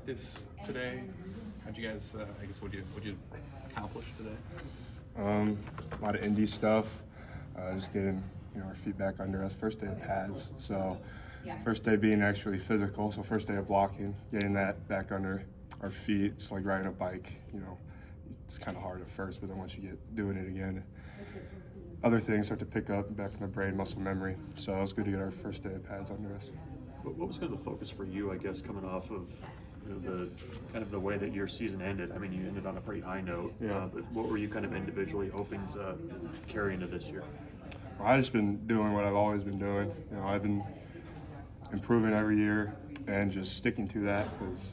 practice today. How'd you guys, what'd you accomplish today? A lot of indie stuff, just getting our feet back under us. First day of pads, so first day being actually physical. So first day of blocking, getting that back under our feet. It's like riding a bike. It's kind of hard at first, but then once you get doing it again, other things start to pick up back in the brain, muscle memory. So it was good to get our first day of pads under us. What was kind of the focus for you, I guess, coming off of the kind of the way that your season ended? I mean, you ended on a pretty high note. Yeah. But what were you kind of individually hoping to carry into this year? Well, I've just been doing what I've always been doing. I've been improving every year and just sticking to that because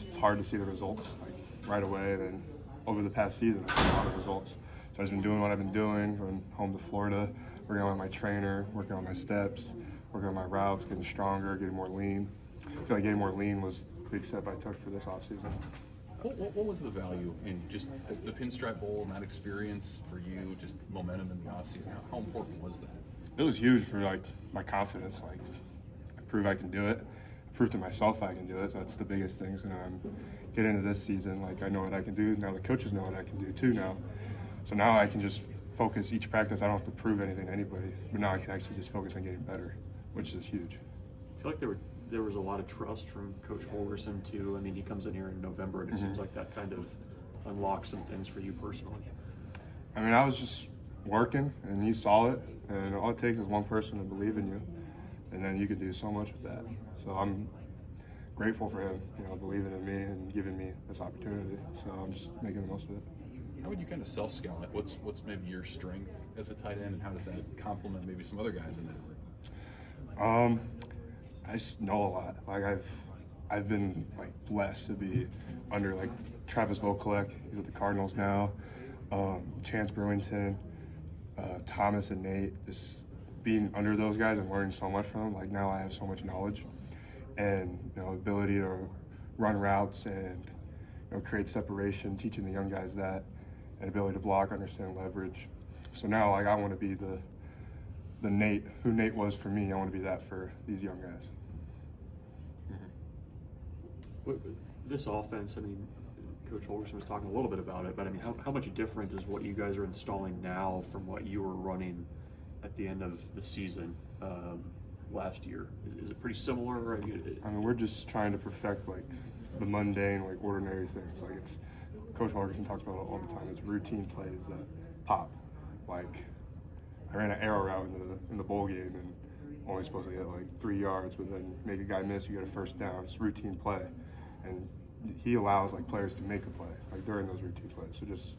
it's hard to see the results like right away. And then over the past season, I've seen a lot of results. So I've just been doing what I've been doing. Going home to Florida, working on my trainer, working on my steps, working on my routes, getting stronger, getting more lean. I feel like getting more lean was a big step I took for this offseason. What was the value in just the Pinstripe Bowl and that experience for you, just momentum in the offseason? How important was that? It was huge for my confidence. I prove I can do it. I prove to myself I can do it. So that's the biggest things. I'm getting into this season. I know what I can do. Now the coaches know what I can do too now. So now I can just focus each practice. I don't have to prove anything to anybody. But now I can actually just focus on getting better, which is huge. I feel like there was a lot of trust from Coach Holgerson too. I mean, he comes in here in November, and it seems like that kind of unlocks some things for you personally. I mean, I was just working, and you saw it, and all it takes is one person to believe in you, and then you can do so much with that. So I'm grateful for him, believing in me and giving me this opportunity. So I'm just making the most of it. How would you kind of self-scout it? What's maybe your strength as a tight end, and how does that complement maybe some other guys in that room? I just know a lot. I've been blessed to be under Travis Vokalek. He's with the Cardinals now. Chance Brewington, Thomas and Nate. Just being under those guys and learning so much from them. Now I have so much knowledge and ability to run routes and create separation. Teaching the young guys that, and ability to block, understand leverage. So now I want to be the Nate, who Nate was for me. I want to be that for these young guys. This offense, I mean, Coach Holgerson was talking a little bit about it, but I mean, how much different is what you guys are installing now from what you were running at the end of the season last year? Is it pretty similar? I mean, we're just trying to perfect the mundane, ordinary things. It's Coach Holgerson talks about it all the time. It's routine plays that pop. I ran an arrow route in the bowl game and only supposed to get 3 yards, but then make a guy miss, you get a first down. It's routine play, and he allows players to make a play during those routine plays. So just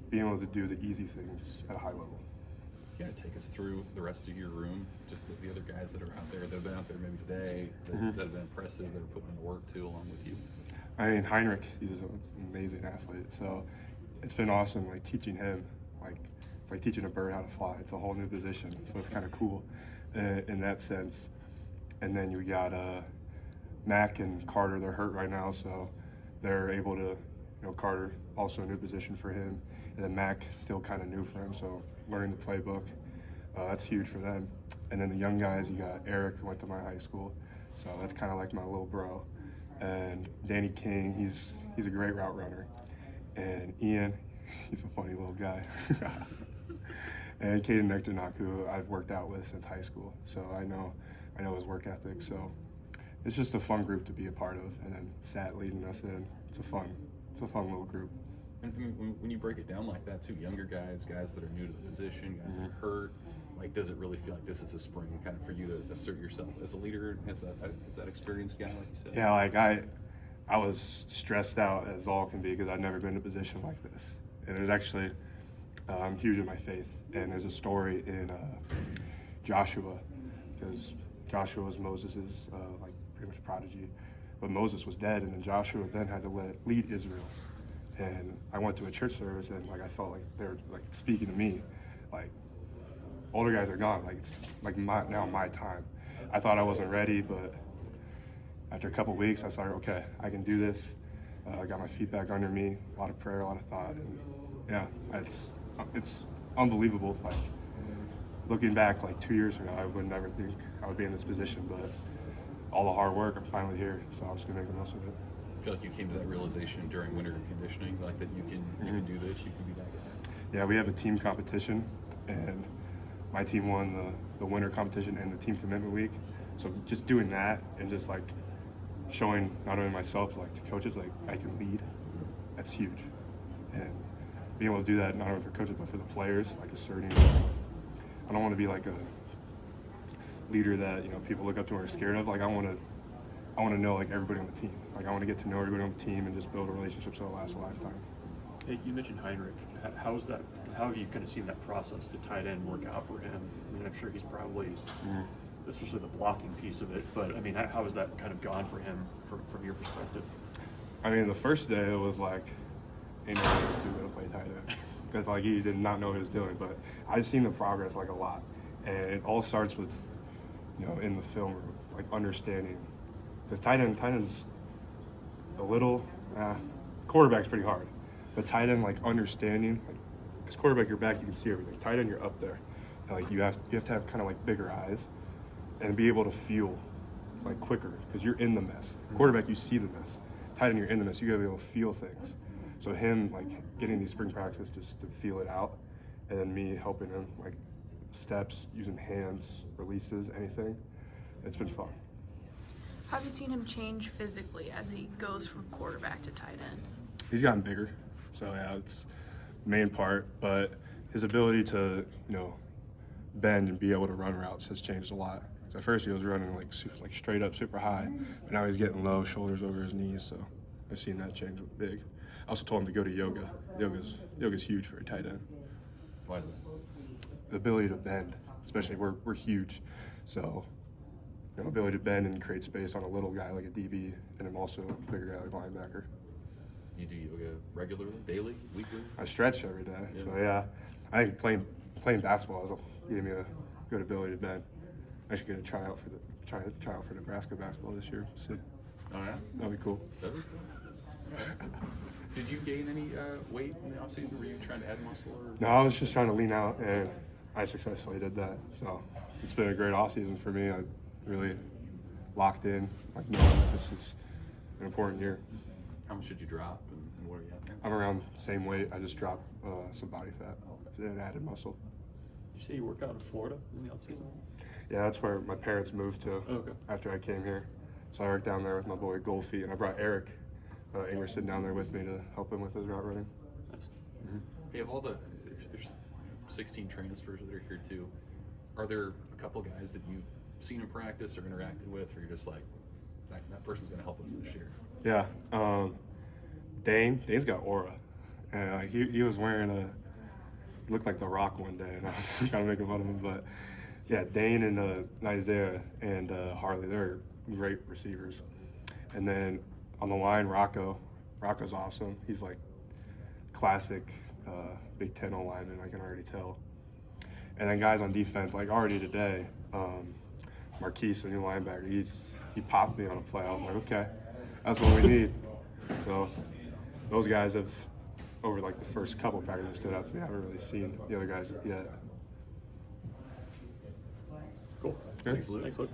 being able to do the easy things at a high level. You gotta take us through the rest of your room, just the other guys that are out there, that have been out there maybe today, that have been impressive, that are putting in the work too, along with you. I mean, Heinrich, he's an amazing athlete. So it's been awesome, teaching him. It's like teaching a bird how to fly. It's a whole new position, so it's kind of cool in that sense. And then you got Mac and Carter. They're hurt right now, so they're able to. Carter also a new position for him, and then Mac still kind of new for him. So learning the playbook, that's huge for them. And then the young guys, you got Eric, who went to my high school, so that's kind of like my little bro. And Danny King, he's a great route runner. And Ian, he's a funny little guy. And Caden Nectarnock, who I've worked out with since high school, so I know his work ethic. So it's just a fun group to be a part of. And then Sat leading us in. It's a fun little group. And when you break it down like that too, younger guys that are new to the position, guys that are hurt, does it really feel like this is a spring kind of for you to assert yourself as a leader, as that experienced guy, like you said? Yeah, I was stressed out as all can be because I'd never been in a position like this. And it was actually I'm huge in my faith. And there's a story in Joshua, because Joshua was Moses's pretty much prodigy, but Moses was dead, and then Joshua then had to lead Israel. And I went to a church service, and I felt like they were speaking to me, older guys are gone, it's now my time. I thought I wasn't ready, but after a couple weeks, I saw, okay, I can do this. I got my feet back under me, a lot of prayer, a lot of thought, and yeah, it's unbelievable. Looking back 2 years from now, I would never think I would be in this position, but all the hard work, I'm finally here, so I'm just gonna make the most of it. I feel like you came to that realization during winter conditioning, like that you can do this, you can be that guy. Yeah, we have a team competition, and my team won the winter competition and the team commitment week. So just doing that and just like showing not only myself but like to coaches like I can lead, that's huge. And being able to do that not only for coaches but for the players, like asserting. I don't want to be like a leader that people look up to or are scared of. Like I want to know like everybody on the team. Like I want to get to know everybody on the team and just build a relationship so it lasts a lifetime. Hey, you mentioned Heinrich. How have you kind of seen that process, the tight end, work out for him? I mean, I'm sure he's probably, especially the blocking piece of it, but I mean, how has that kind of gone for him from your perspective? I mean, the first day it was like, ain't no way this dude gonna play tight end. Because like he did not know what he was doing, but I've seen the progress like a lot. And it all starts with, in the film room, like understanding. Because tight end's a little, quarterback's pretty hard. But tight end, like understanding, like, because quarterback, you're back, you can see everything. Tight end, you're up there. And like you have to have kind of like bigger eyes and be able to feel like quicker because you're in the mess. Quarterback, you see the mess. Tight end, you're in the mess. You gotta be able to feel things. So him like getting these spring practice just to feel it out, and then me helping him like steps, using hands, releases, anything. It's been fun. How have you seen him change physically as he goes from quarterback to tight end? He's gotten bigger, so yeah, it's the main part. But his ability to bend and be able to run routes has changed a lot. So at first he was running like straight up super high, but now he's getting low, shoulders over his knees. So I've seen that change big. I also told him to go to yoga. Yoga's huge for a tight end. Why is that? The ability to bend, especially we're huge, so ability to bend and create space on a little guy like a DB, and then also a bigger guy like linebacker. You do yoga regularly, daily, weekly? I stretch every day, Yeah. so yeah. I think playing basketball gave me a good ability to bend. I should get a tryout for Nebraska basketball this year. So Oh yeah? that'll be cool. That was cool. Did you gain any weight in the offseason? Were you trying to add muscle? Or? No, I was just trying to lean out, and I successfully did that. So it's been a great offseason for me. I really locked in, like knowing that this is an important year. How much did you drop, and where are you at now? I'm around the same weight. I just dropped some body fat and added muscle. Did you say you worked out in Florida in the offseason? Yeah, that's where my parents moved to Okay. after I came here. So I worked down there with my boy Goldfeet, and I brought Eric Ingerson down there with me to help him with his route running. Nice. Hey, of all there's 16 transfers that are here too. Are there a couple guys that you've seen in practice or interacted with, or you're just like, that person's going to help us this year? Yeah, Dane's got aura, and he was wearing looked like The Rock one day, and I was trying to make fun of him. But yeah, Dane and Isaiah and Harley, they're great receivers. And then on the line, Rocco's awesome. He's like classic Big Ten lineman, I can already tell. And then guys on defense, like already today, Marquise, the new linebacker, he popped me on a play. I was like, okay, that's what we need. So those guys have, over like the first couple practices, stood out to me. I haven't really seen the other guys yet. Cool. Thanks, Luke. Thanks, Luke.